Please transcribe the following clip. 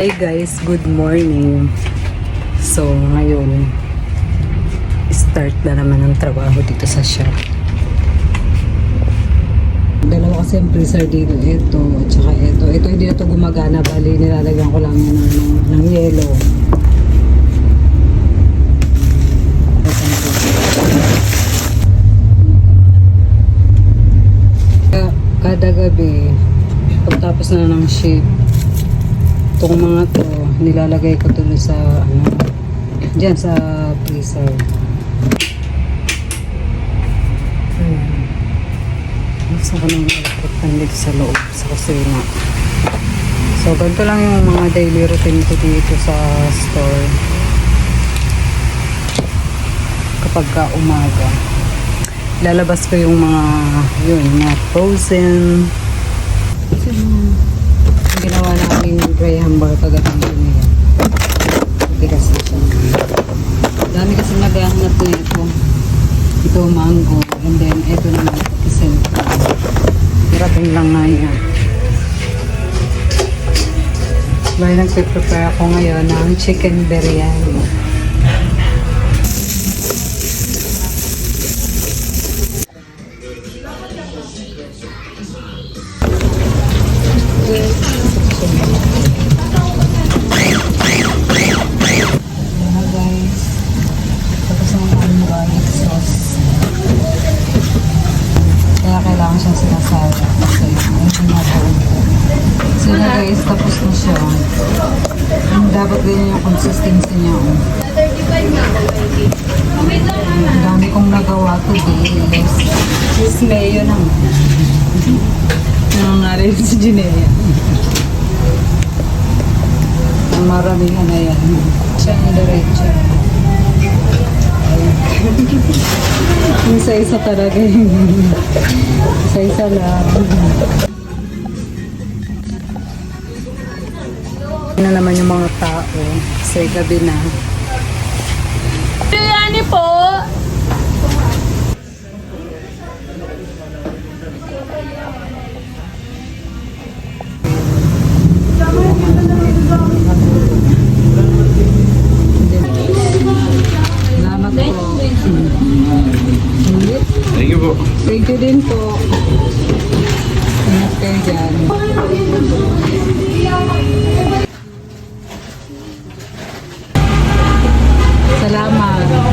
Hey guys, good morning. So ngayon start na naman ang trabaho dito sa shop. Dalawa kasi ang freezer dito, ito at saka ito. Ito hindi na ito gumagana, bali nilalagyan ko lang yan ng yelo. Kada gabi pagtapos na ng shift, itong mga to nilalagay ko tuloy sa dyan sa freezer. Gusto ko ng electric fan dito sa loob sa kusina. So ganito lang yung mga daily routine ko dito sa store kapag ka umaga. Lalabas ko yung mga frozen. Kasi ginawa namin dry hamburger kagabi yun. Bigas na siya. Dami kasi naghahanap na ito. Ito mango. And then ito naman kisel. Hirapin lang na yan. Bali nagpe-prepare ako ngayon ng chicken biryani. Kailangan siyang sinasara kasi ayun tinatawag ko. So yun guys, tapos na siya. Dapat ganyan yung consistency niya. Ang dami kong nagawa today. Cheese mayo naman. Nangangarin si Jinea. Ang maramihan na yan. Siya ang diretso. Isa-isa talaga yun. Isa-isa lang. Ano naman yung mga tao kasi gabi na. Biryani po! Salamat po. Thank you po. Thank you din po. Ingat kayo dyan. Salamat.